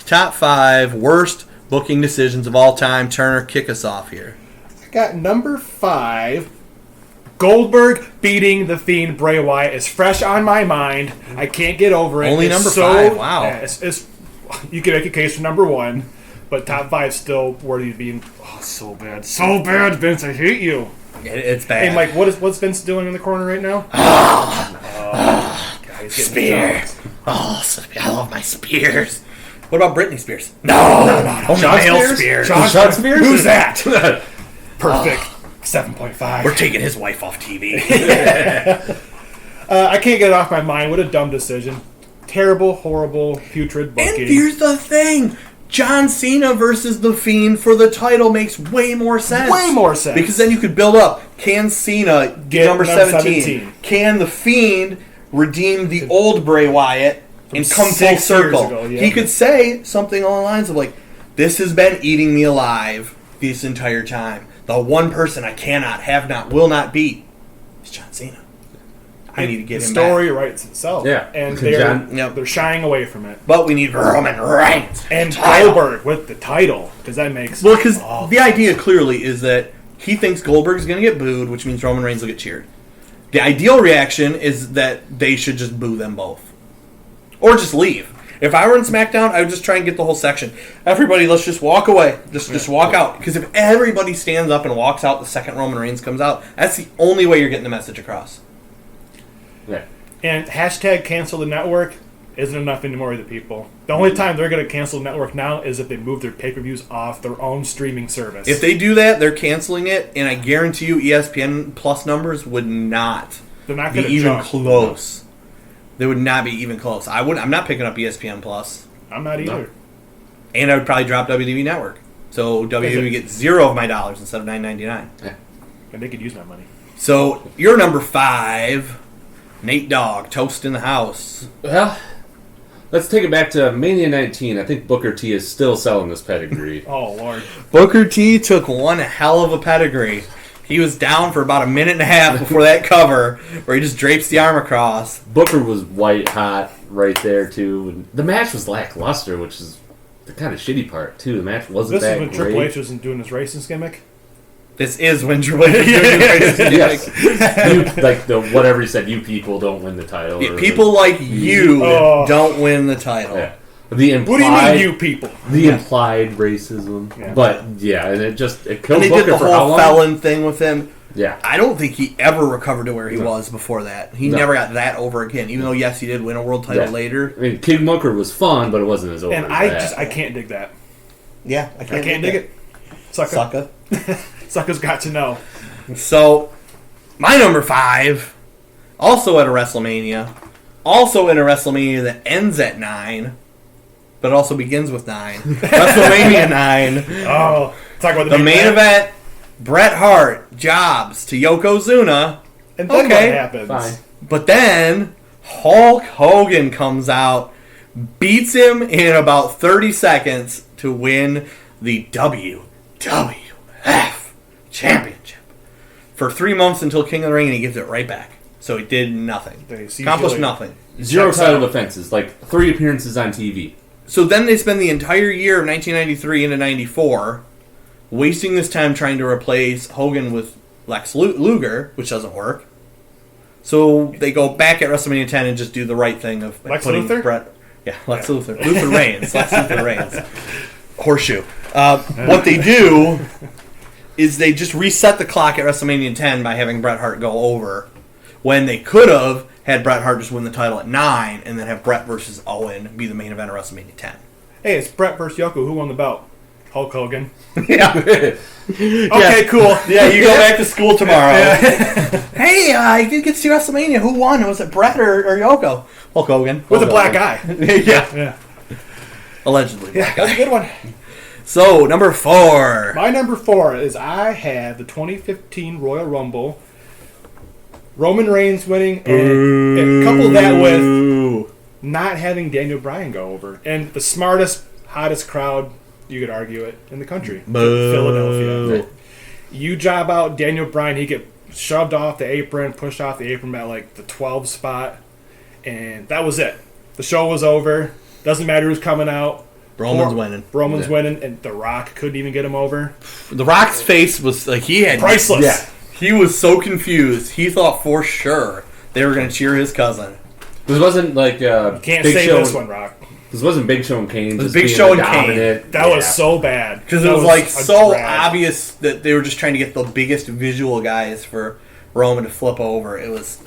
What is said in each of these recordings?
top 5 worst booking decisions of all time. Turner, kick us off here. I got number 5. Goldberg beating the Fiend Bray Wyatt is fresh on my mind. I can't get over it. Only it's number 5. Wow. Yeah, you can make a case for number 1, but top 5 still worthy of being. Oh, so bad, Vince. I hate you. It's bad. Hey, Mike, what's Vince doing in the corner right now? Spear. Oh, I love my spears. What about Britney Spears? No. Shawn Spears. Shawn Spears? Who's that? Perfect. 7.5. We're taking his wife off TV. I can't get it off my mind. What a dumb decision. Terrible, horrible, putrid booking. And here's the thing. John Cena versus The Fiend for the title makes way more sense. Way more sense. Because then you could build up. Can Cena get number 17? Can The Fiend redeem the old Bray Wyatt and come full circle? Ago, yeah. He could say something along the lines of like, this has been eating me alive this entire time. The one person I cannot, have not, will not beat is John Cena. I need to get him back. The story writes itself. Yeah. And they're shying away from it. But we need Roman Reigns. And Goldberg with the title. Because that makes... Well, because the idea clearly is that he thinks Goldberg's going to get booed, which means Roman Reigns will get cheered. The ideal reaction is that they should just boo them both. Or just leave. If I were in SmackDown, I would just try and get the whole section. Everybody, let's just walk away. Just walk out. Because if everybody stands up and walks out the second Roman Reigns comes out, that's the only way you're getting the message across. Yeah. And hashtag cancel the network isn't enough anymore to people. The only time they're going to cancel the network now is if they move their pay-per-views off their own streaming service. If they do that, they're canceling it, and I guarantee you ESPN Plus numbers would not they're not be going to even jump. close. They would not be even close. I'm not picking up ESPN Plus. I'm not either. No. And I would probably drop WWE Network. So WWE would get $0 of my dollars instead of $9.99. Yeah. And they could use my money. So you're number 5, Nate Dogg, toast in the house. Well, let's take it back to Mania 19. I think Booker T is still selling this pedigree. Oh, Lord. Booker T took one hell of a pedigree. He was down for about a minute and a half before that cover, where he just drapes the arm across. Booker was white hot right there, too. And the match was lackluster, which is the kind of shitty part, too. The match wasn't that great. This is when Triple H wasn't doing his racist gimmick? This is when Triple H was doing his racist gimmick. Yes. Like the whatever he said, you people don't win the title. Yeah, people like you don't win the title. Yeah. The implied, What do you mean, you people? The implied racism. Yeah. But, yeah, and it killed And they Booker did the for how whole long? felon thing with him. Yeah. I don't think he ever recovered to where he No. was before that. He No. never got that over again, even though, yes, he did win a world title later. I mean, King Booker was fun, but it wasn't as over And as that. I can't dig that. Yeah, I I can't dig it. Sucker. Sucker's got to know. So, my number 5, also at a WrestleMania, also in a WrestleMania that ends at 9, but also begins with 9. WrestleMania 9. Oh, talk about The main event, Bret Hart jobs to Yokozuna. And then what happens? Fine. But then Hulk Hogan comes out, beats him in about 30 seconds to win the WWF Championship. For 3 months until King of the Ring, and he gives it right back. So he did nothing. Accomplished nothing. 0 title defenses, like 3 appearances on TV. So then they spend the entire year of 1993 into 94 wasting this time trying to replace Hogan with Lex Luger, which doesn't work. So they go back at WrestleMania 10 and just do the right thing of Lex putting Luthor? Bret. Yeah, Lex Luthor. Luther Reigns. Lex Luthor Reigns. Horseshoe. What they do is they just reset the clock at WrestleMania 10 by having Bret Hart go over, when they could have had Bret Hart just win the title at 9 and then have Bret versus Owen be the main event of WrestleMania 10. Hey, it's Bret versus Yoko. Who won the belt? Hulk Hogan. Yeah. Okay, cool. Yeah, you go back to school tomorrow. Hey, I did get to see WrestleMania. Who won? Was it Bret or Yoko? Hulk Hogan. With a Hulk black Hogan. eye. Yeah. Allegedly. Yeah, that's a good one. So, number 4. My number 4 is I have the 2015 Royal Rumble. Roman Reigns winning, and couple that with not having Daniel Bryan go over. And the smartest, hottest crowd, you could argue it, in the country. Boo. Philadelphia. You job out Daniel Bryan, he get shoved off the apron, pushed off the apron at like the 12 spot, and that was it. The show was over. Doesn't matter who's coming out. Roman's winning. Roman's winning, and The Rock couldn't even get him over. The Rock's face was like he had Priceless. Yeah. He was so confused. He thought for sure they were going to cheer his cousin. This wasn't like Can't Big say Show. this one, Rock. This wasn't Big Show and Kane. It was just Big being Show the and Kane. dominant. That was so bad. Because it That was like a so drag. obvious that they were just trying to get the biggest visual guys for Roman to flip over. It was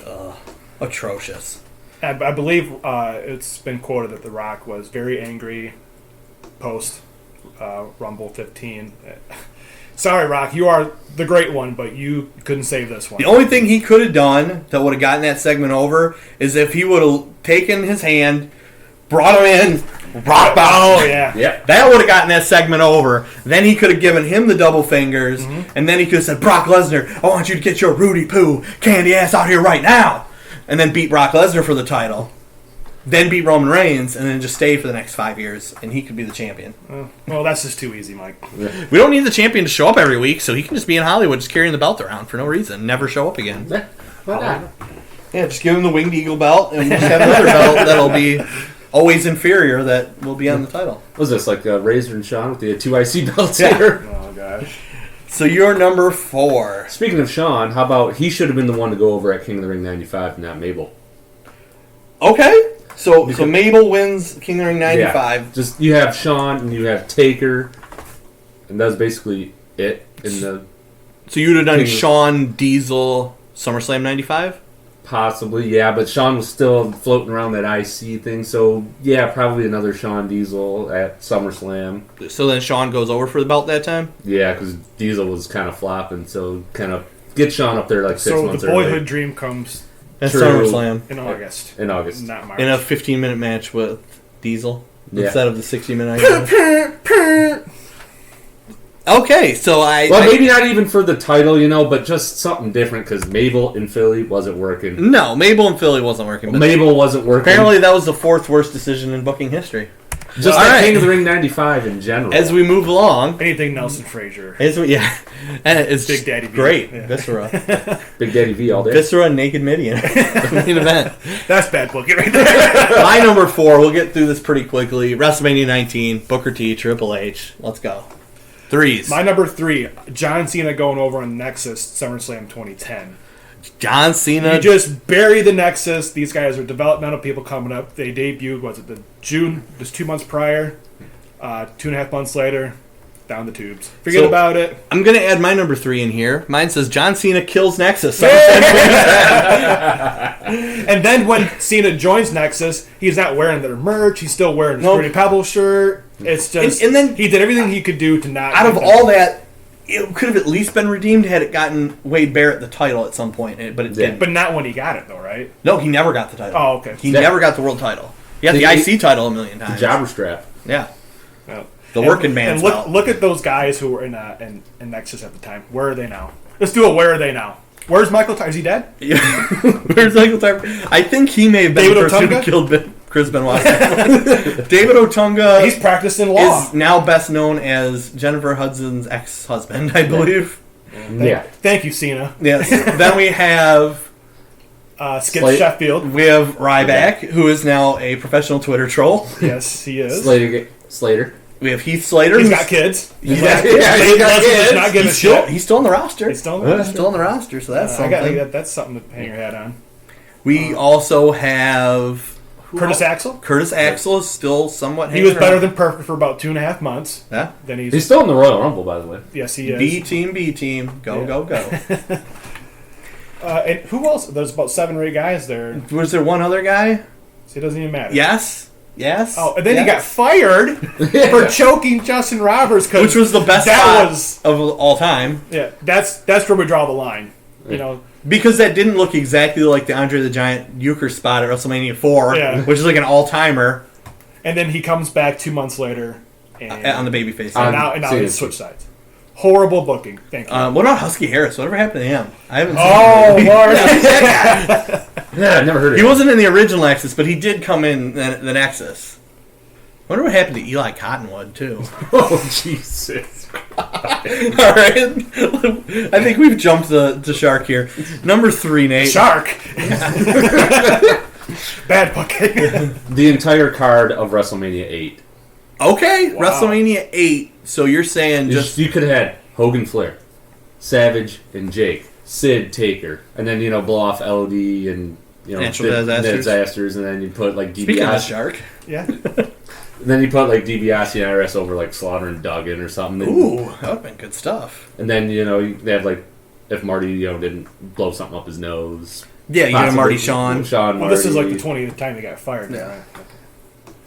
atrocious. I believe it's been quoted that The Rock was very angry post Rumble 15. Sorry, Rock, you are the great one, but you couldn't save this one. The only thing he could have done that would have gotten that segment over is if he would have taken his hand, brought him in, rock bottom. Oh, yeah. Yep. That would have gotten that segment over. Then he could have given him the double fingers, and then he could have said, Brock Lesnar, I want you to get your Rudy Poo candy ass out here right now. And then beat Brock Lesnar for the title. Then beat Roman Reigns, and then just stay for the next 5 years, and he could be the champion. Well, that's just too easy, Mike. We don't need the champion to show up every week, so he can just be in Hollywood just carrying the belt around for no reason. Never show up again. Yeah. Why not? Yeah, just give him the Winged Eagle belt, and we'll just have another belt that'll be always inferior that will be on the title. What was this, like Razor and Shawn with the 2 IC belts Yeah. here? Oh, gosh. So you're number 4. Speaking of Shawn, how about he should have been the one to go over at King of the Ring 95, not Mabel? Okay. So Mabel wins King of the Ring 95. Yeah. Just you have Shawn and you have Taker, and that's basically it. In the So you would have done King- Shawn Diesel SummerSlam 95? possibly, yeah, but Shawn was still floating around that IC thing, so yeah, probably another Shawn Diesel at SummerSlam. So then Shawn goes over for the belt that time? Yeah, because Diesel was kind of flopping, so kind of get Shawn up there like 6 So months the boyhood early. dream comes That's True. SummerSlam. in August. In August. Not March. In a 15-minute match with Diesel Yeah. instead of the 60-minute. Okay, so Well, maybe not even for the title, but just something different because Mabel in Philly wasn't working. No, Mabel in Philly wasn't working. But Mabel wasn't working. apparently that was the 4th worst decision in booking history. just All like right. King of the Ring 95 in general. As we move along, Anything Nelson Frazier. and it's Big Daddy V. great. Yeah. Viscera. Big Daddy V all day. Viscera and Naked Midian. Main event. That's bad booking right there. My number 4, we'll get through this pretty quickly. WrestleMania 19, Booker T, Triple H. Let's go. 3s. My number 3, John Cena going over on Nexus SummerSlam 2010. John Cena. You just bury the Nexus. These guys are developmental people coming up. They debuted, June? Just 2 months prior. 2.5 months later, down the tubes. Forget about it. I'm going to add my number 3 in here. Mine says John Cena kills Nexus. And then when Cena joins Nexus, he's not wearing their merch. He's still wearing his Nope. Pretty Pebble shirt. It's just, And then- he did everything he could do to not. Out of all that, it could have at least been redeemed had it gotten Wade Barrett the title at some point, but it didn't. But not when he got it, though, right? No, he never got the title. Oh, okay. He never got the world title. He got the IC title a million The times. jobber strap. Yeah. Well, The working man's And belt. look at those guys who were in Nexus at the time. Where are they now? Let's do a where are they now? Where's Michael Tyson? Is he dead? Where's Michael Tyson? I think he may have been David the person who Otunga? killed Chris Benoit. David Otunga He's practicing law. is now best known as Jennifer Hudson's ex-husband, I believe. Yeah. Thank you, Cena. Yes. Then we have Skip Slate. Sheffield. we have Ryback, who is now a professional Twitter troll. Yes, he is. Slater. We have Heath Slater. He's who's- got kids. He's Yeah, got- he's got Leslie does kids. not give a He's still, shit. he's still on the roster. He's still He's still on the roster, so that's I got something. that's something to hang your hat on. We also have Curtis Axel. Curtis Axel is still somewhat. He was hanging better around. than perfect for about 2.5 months. Yeah. Then He's still in the Royal Rumble, by the way. yes, he is. B team, go Yeah. go go. And who else? There's about 7 or 8 guys there. Was there one other guy? So it doesn't even matter. Yes. Oh, and then he got yes. fired for choking Justin Roberts, Which was the best spot of all time. Yeah, that's where we draw the line. You know, Because that didn't look exactly like the Andre the Giant Euchre spot at WrestleMania 4, Yeah. which is like an all-timer and then he comes back 2 months later and on the babyface and side. now See, he's switch sides. Horrible booking. Thank you. What about Husky Harris? Whatever happened to him? I haven't seen Oh, him. Lord. Yeah, I never heard of He him. wasn't in the original Nexus, but he did come in the Nexus. I wonder what happened to Eli Cottonwood, too. Oh, Jesus. All right. I think we've jumped the shark here. Number 3, Nate. Shark. Bad booking. The entire card of WrestleMania 8. Okay, Wow. WrestleMania 8. So you're saying just You could have had Hogan, Flair, Savage, and Jake, Sid, Taker, and then blow off LOD and Natural disasters. and then you put like speaking of the DiBiase. shark. Yeah. And then you put like DiBiase and IRS over like Slaughter and Duggan or something. Ooh, that would have been good stuff. And then they have like if Marty didn't blow something up his nose. Yeah, you got Marty Shawn. Sean Well, Marty. this is like the 20th time he got fired. Yeah. Right?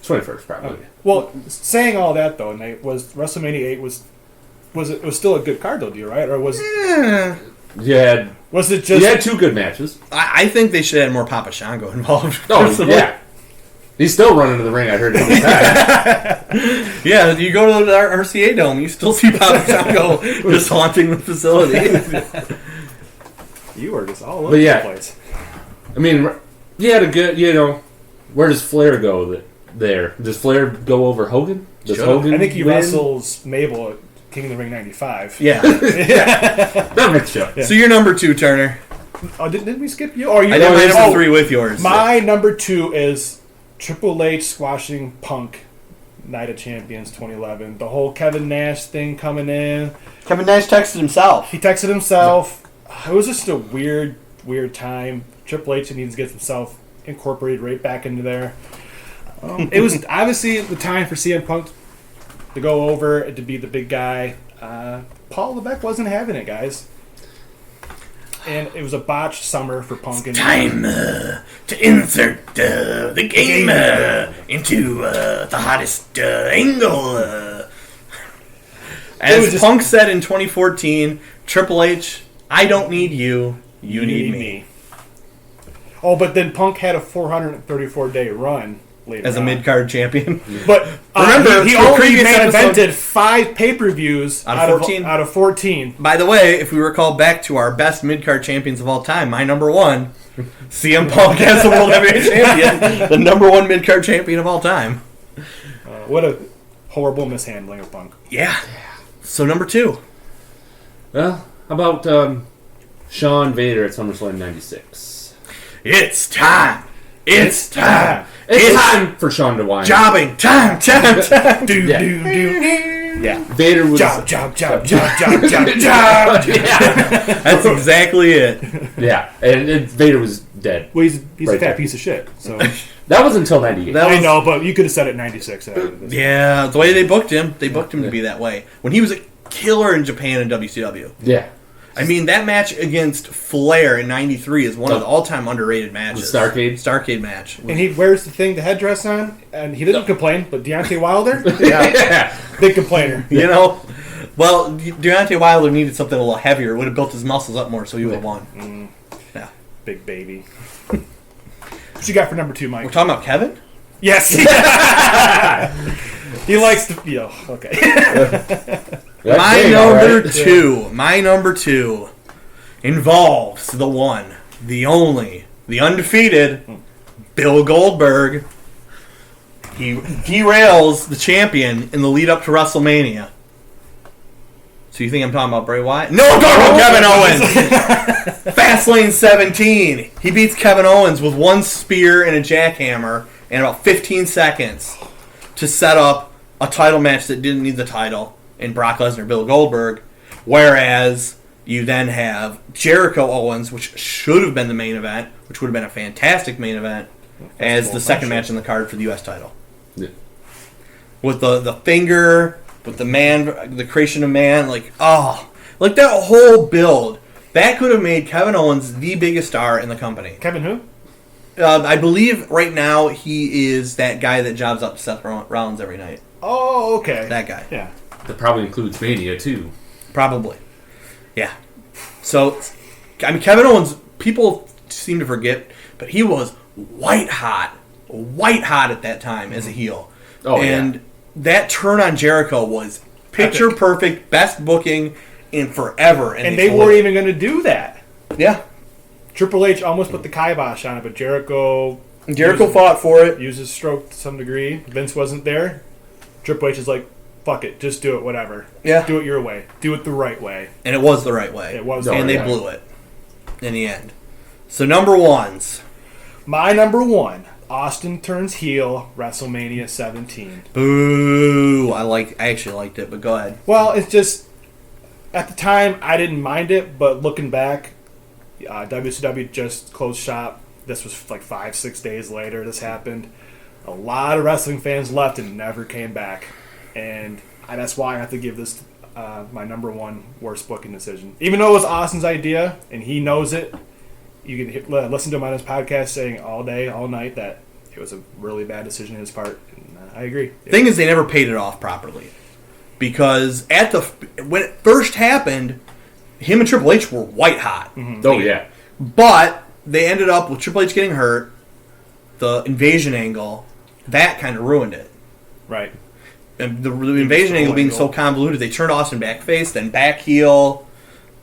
21st probably. Okay. Well, saying all that though, Nate, was WrestleMania 8 was it was still a good card though, do you right? Or was was it just You had 2 good matches. I think they should have had more Papa Shango involved. Oh Personally. yeah. He's still running to the ring. I heard it every time. Yeah, you go to the RCA Dome, you still see Papa Shango just haunting the facility. you were just all But over yeah. the place. I mean, you had a good. Where does Flair go? There does Flair go over Hogan? Does Sure. Hogan? I think he win? wrestles Mabel at King of the Ring 95. Yeah. That makes sense. Yeah. So you're number 2, Turner. Oh, didn't we skip you? Or you I did my it's- number 3 with yours. My number 2 is Triple H squashing Punk, Night of Champions 2011. The whole Kevin Nash thing coming in. Kevin Nash texted himself. He texted himself. It was just a weird time. Triple H needs to get himself incorporated right back into there. It was obviously the time for CM Punk to go over and to be the big guy. Paul Levesque wasn't having it, guys. And it was a botched summer for Punk. Time to insert the game into the hottest angle. As Punk said in 2014, Triple H, I don't need you, you need me. Oh, but then Punk had a 434-day run later As a on. mid-card champion. But Remember, he the only previous main episode- evented 5 pay-per-views Out of 14? Out of 14. By the way, if we recall back to our best mid-card champions of all time, my number 1, CM Punk as the World Heavyweight Champion, the number 1 mid-card champion of all time. What a horrible mishandling of Punk. Yeah. So number 2. Well, how about Shawn Vader at SummerSlam '96? It's time. It's time. It's time for Shawn to whine. Jobbing. Time. Do, Yeah. do, do. Yeah. Vader was Job. That's exactly it. yeah, and Vader was dead. Well, he's Right a fat there. piece of shit. So That was until '98. That I was, know, but you could have said it 96. yeah, the way they booked him to be that way. When he was a killer in Japan and WCW. Yeah, I mean, that match against Flair in '93 is one of the all-time underrated matches. The Starrcade? Starrcade match. And he wears the headdress on, and he didn't complain, but Deontay Wilder, yeah. big complainer. You know? Well, Deontay Wilder needed something a little heavier. Would have built his muscles up more, so he would have won. Yeah. Big baby. What you got for number 2, Mike? We're talking about Kevin? Yes. He likes to. Yeah, okay. That's My big, all number right. 2. My number 2 involves the one, the only, the undefeated Bill Goldberg. He derails the champion in the lead up to WrestleMania. So you think I'm talking about Bray Wyatt? No, I'm talking about Kevin Owens! Fastlane 17. He beats Kevin Owens with one spear and a jackhammer in about 15 seconds to set up a title match that didn't need the title in Brock Lesnar, Bill Goldberg. Whereas you then have Jericho Owens, which should have been the main event, which would have been a fantastic main event, as the second match in the card for the U.S. title. Yeah. With the finger, with the man, the creation of man, like that whole build, that could have made Kevin Owens the biggest star in the company. Kevin who? I believe right now he is that guy that jobs up to Seth Rollins every night. Oh, okay. That guy. Yeah. That probably includes Mania too. Probably. Yeah. So, I mean, Kevin Owens, people seem to forget, but he was white hot at that time as a heel. Oh, and that turn on Jericho was picture perfect, best booking in forever. And they weren't even going to do that. Yeah. Triple H almost put the kibosh on it, but Jericho Fought for it. used his stroke to some degree. Vince wasn't there. Triple H is like, fuck it, just do it, whatever. Yeah. Do it your way. Do it the right way. And it was the right way. It was And the they right blew it in the end. So, number 1s. My number 1, Austin turns heel, WrestleMania 17. Boo! I actually liked it, but go ahead. Well, it's just at the time I didn't mind it, but looking back, WCW just closed shop. This was like 5-6 days later. This happened. A lot of wrestling fans left and never came back, and that's why I have to give this my number one worst booking decision. Even though it was Austin's idea and he knows it, you can listen to him on his podcast saying all day, all night that it was a really bad decision on his part. And, I agree. Thing is, they never paid it off properly because when it first happened, him and Triple H were white hot. Mm-hmm. Oh, yeah. But they ended up with Triple H getting hurt, the invasion angle, that kind of ruined it. Right. And the invasion angle being so convoluted, they turned Austin backface, then back heel.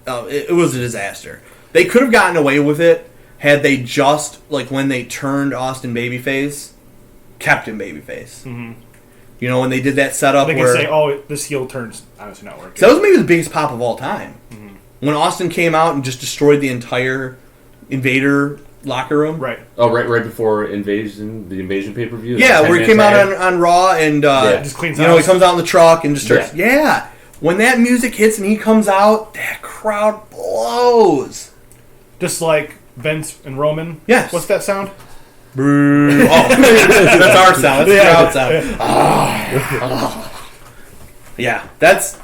It was a disaster. They could have gotten away with it had they just, like when they turned Austin babyface, kept him babyface. Mm-hmm. You know, when they did that setup They can where... say, oh, this heel turn's honestly not working. So that was maybe the biggest pop of all time. Mm-hmm. When Austin came out and just destroyed the entire Invader locker room. Right. Oh, right before the invasion pay-per-view? Yeah, where he came out on Raw and just cleans he house. comes out in the truck and just starts... Yeah. When that music hits and he comes out, that crowd blows. Just like Vince and Roman. Yes. What's that sound? Brrr. Oh, that's our sound. That's the crowd sound. Yeah, that's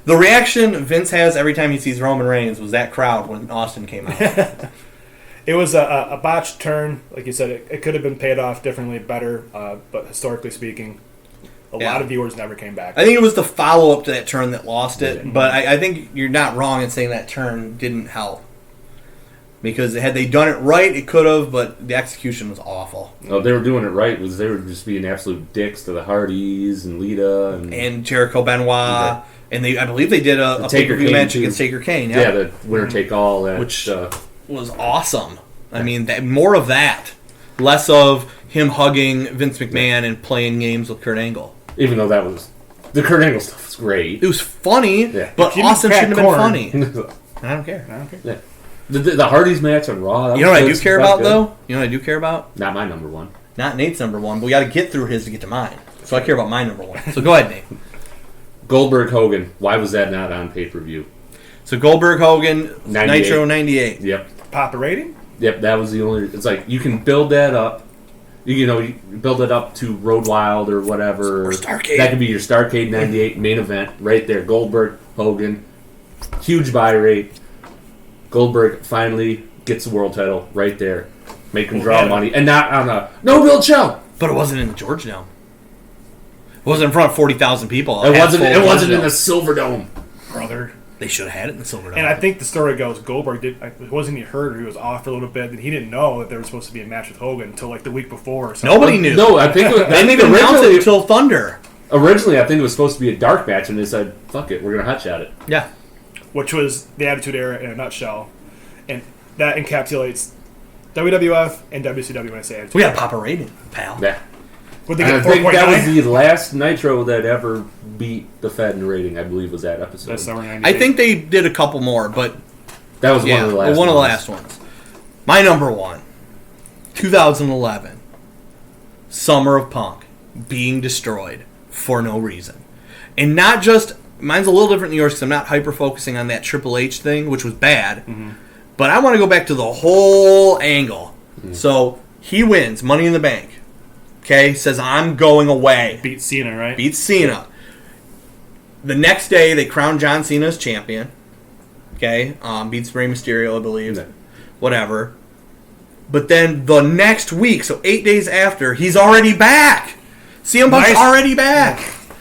the reaction Vince has every time he sees Roman Reigns was that crowd when Austin came out. It was a botched turn. Like you said, it could have been paid off differently, better. But historically speaking, a lot of viewers never came back. I think it was the follow-up to that turn that lost it. But I think you're not wrong in saying that turn didn't help. Because had they done it right, it could have, but the execution was awful. Oh, they were doing it right. They were just being absolute dicks to the Hardys and Lita and Jericho Benoit, and I believe they did a pay-per-view match against Taker Kane. Yeah, the winner take all that, which was awesome. I mean, more of that, less of him hugging Vince McMahon and playing games with Kurt Angle. Even though the Kurt Angle stuff was great. It was funny, but Austin shouldn't have been funny. I don't care. Yeah. The Hardys match on Raw. You know what I do care about, though? You know what I do care about? Not my number one. Not Nate's number one, but we got to get through his to get to mine. So I care about my number one. So go ahead, Nate. Goldberg Hogan. Why was that not on pay-per-view? So Goldberg Hogan, 98. Nitro 98. Yep. Pop a rating? Yep, that was the only... It's like, you can build that up. You build it up to Road Wild or whatever. Or Starrcade. That could be your Starrcade 98 main event right there. Goldberg, Hogan. Huge buy rate. Goldberg finally gets the world title right there. Make him draw money. And not on a no-build show. But it wasn't in the Georgia Dome. It wasn't in front of 40,000 people. It wasn't in the Silver Dome. Brother. They should have had it in the Silver Dome. And I think the story goes, Goldberg wasn't he hurt or he was off for a little bit, and he didn't know that there was supposed to be a match with Hogan until like the week before or something. Nobody knew. No, I think they didn't even announce it until Thunder. Originally, I think it was supposed to be a dark match, and they said, fuck it, we're going to hotshot it. Yeah. Which was the Attitude Era in a nutshell. And that encapsulates WWF and WCW when I say Attitude We got to pop a rating, pal. Yeah. Would they I get think 4.9? that was the last Nitro that ever beat the Fed in rating, I believe, was that episode. That's summer 98. I think they did a couple more, but that was one of the last one of the last ones. My number one, 2011, Summer of Punk, being destroyed for no reason. And not just, mine's a little different than yours because I'm not hyper-focusing on that Triple H thing, which was bad. Mm-hmm. But I want to go back to the whole angle. Mm-hmm. So, he wins, Money in the Bank. Okay, says, I'm going away. Beat Cena, right? Beats Cena. The next day, they crown John Cena as champion. Okay, beats Rey Mysterio, I believe. Yeah. Whatever. But then the next week, so 8 days after, he's already back. CM Punk's already back. Yeah.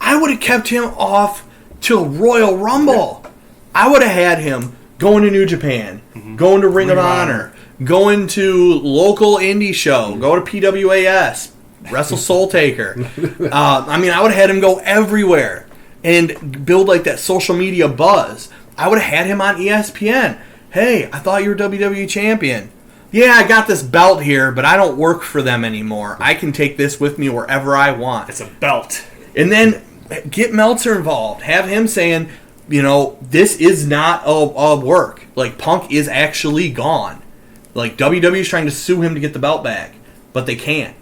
I would have kept him off till Royal Rumble. Yeah. I would have had him going to New Japan, going to Ring of Honor, going to local indie show, go to PWAS, Wrestle Soul Taker. I mean, I would have had him go everywhere and build like that social media buzz. I would have had him on ESPN. Hey, I thought you were WWE champion. Yeah, I got this belt here, but I don't work for them anymore. I can take this with me wherever I want. It's a belt. And then get Meltzer involved. Have him saying, this is not a work. Like, Punk is actually gone. Like, WWE's trying to sue him to get the belt back. but they can't.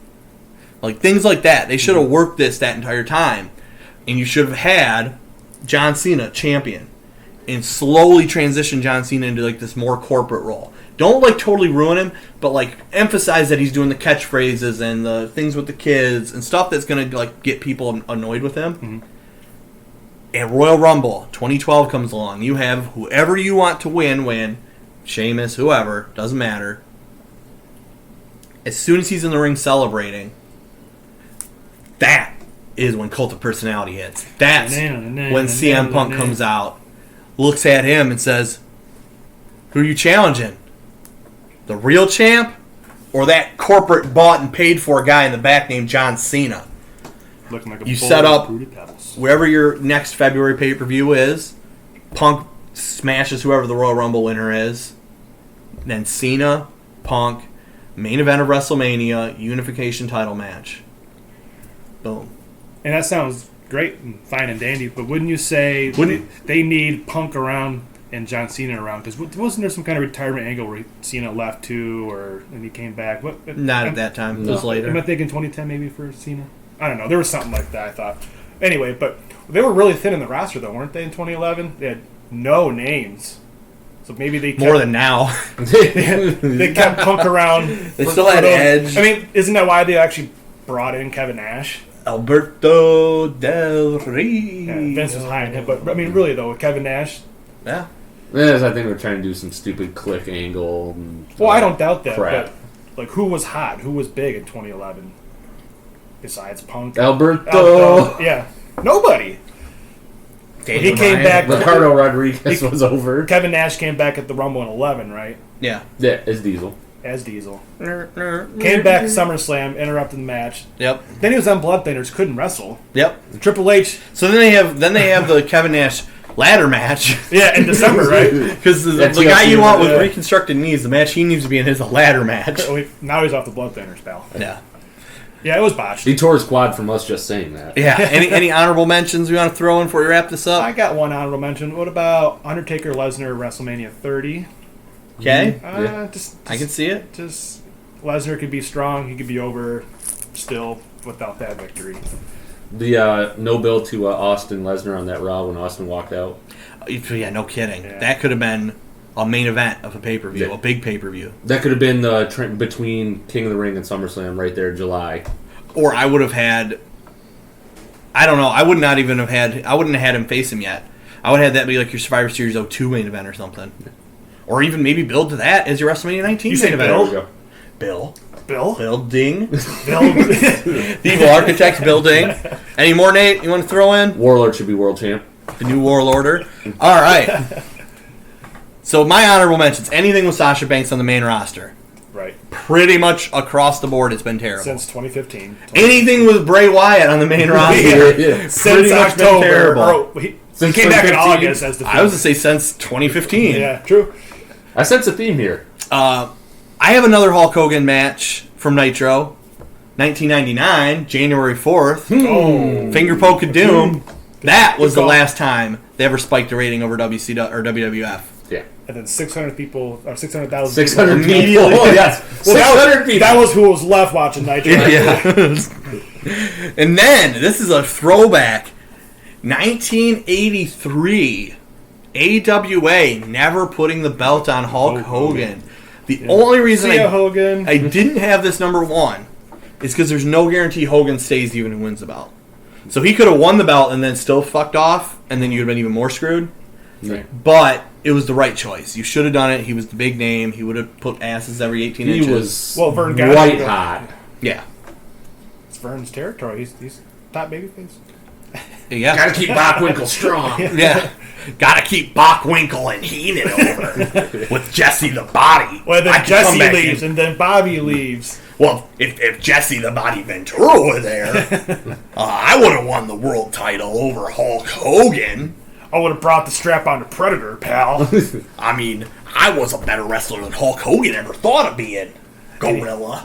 Like, things like that. They should have worked this that entire time. And you should have had John Cena champion and slowly transition John Cena into, like, this more corporate role. Don't, like, totally ruin him, but, like, emphasize that he's doing the catchphrases and the things with the kids and stuff that's going to, like, get people annoyed with him. Mm-hmm. And Royal Rumble 2012 comes along. You have whoever you want to win. Sheamus, whoever, doesn't matter. As soon as he's in the ring celebrating, that is when Cult of Personality hits. That's when CM Punk comes out, looks at him and says, who are you challenging? The real champ? Or that corporate bought and paid for guy in the back named John Cena? Looking like a You bowl set of up Fruity Pebbles. wherever your next February pay-per-view is. Punk smashes whoever the Royal Rumble winner is. Then Cena, Punk, main event of WrestleMania, unification title match. Boom. And that sounds great and fine and dandy, but wouldn't you say they need Punk around and John Cena around? Because wasn't there some kind of retirement angle where Cena left too, and he came back? Not at that time. It was later. Am I thinking 2010 maybe for Cena? I don't know. There was something like that, I thought. Anyway, but they were really thin in the roster, though, weren't they, in 2011? They had no names. So maybe they kept, More than now. they kept Punk around. They still had Edge. I mean, isn't that why they actually brought in Kevin Nash? Alberto Del Rio. Yeah, Vince was high in him, but I mean, really though, with Kevin Nash. Yeah. Yes, I think we're trying to do some stupid click angle. And, Well, I don't doubt that. crap. But like, who was hot? Who was big in 2011? Besides Punk, Alberto. yeah, nobody. Daniel He came Bryan. back. Ricardo Rodriguez was over. Kevin Nash came back at the Rumble in 11, right? Yeah. Yeah, as Diesel. As Diesel. Came back SummerSlam, interrupted the match. Yep. Then he was on Bloodthinners, couldn't wrestle. Yep. Triple H, So then they have the Kevin Nash ladder match. yeah, in December, right? Because the That's guy you want with yeah. reconstructed knees, the match he needs to be in is a ladder match. Now he's off the Bloodthinners, pal. Yeah. Yeah, it was botched. He tore his quad from us just saying that. Yeah. Any honorable mentions we want to throw in before we wrap this I up? got one honorable mention. What about Undertaker Lesnar WrestleMania 30? Okay. Yeah. I can see it. Just Lesnar could be strong. He could be over still without that victory. The no bill to Austin Lesnar on that Raw when Austin walked out. Yeah, no kidding. Yeah. That could have been a main event of a pay-per-view, Yeah. a big pay-per-view. That could have been the trend between King of the Ring and SummerSlam right there, July. Or I would have had, I don't know, I wouldn't have had him face him yet. I would have had that be like your Survivor Series 02 main event or something. Or even maybe build to that as your WrestleMania 19 You main say event. Bill? There we go. Bill. Bill? Building. Bill? The Evil Architect building. Any more, Nate, you want to throw in? Warlord should be world champ. The new Warlorder. All right. So my honorable mentions, anything with Sasha Banks on the main roster. Right. Pretty much across the board, it's been terrible. Since 2015. Anything with Bray Wyatt on the main roster. Yeah. Since Pretty much been October. terrible. Or, he Since came back in 2015. August as the I was going to say since 2015. Yeah, true. I sense a theme here. I have another Hulk Hogan match from Nitro, 1999, January 4th. Oh. Finger Poke of Doom. That was the call. last time they ever spiked a rating over WCW or WWF. Yeah. And then 600 people, or 600,000 600 people. Immediately. Oh, yes. Well, 600 people. that was who was left watching Nitro. Yeah. And then, this is a throwback. 1983, AWA never putting the belt on Hulk Hogan. The only reason See ya, Hogan. I didn't have this number one is because there's no guarantee Hogan stays even and wins the belt. So he could have won the belt and then still fucked off, and then you'd have been even more screwed. Yeah. But it was the right choice. You should have done it. He was the big name. He would have put asses every 18 He inches. was Well, Vern got white it. hot. Yeah. It's Vern's territory. He's top babyface. Yeah. Gotta keep Bockwinkel strong. Yeah. Gotta keep Bockwinkel and Heenan over with Jesse the Body. Well, I then could Jesse come back leaves, in. and then Bobby leaves. Well, if Jesse the Body Ventura were there, I would have won the world title over Hulk Hogan. I would have brought the strap on to Predator, pal. I mean, I was a better wrestler than Hulk Hogan ever thought of being. Gorilla.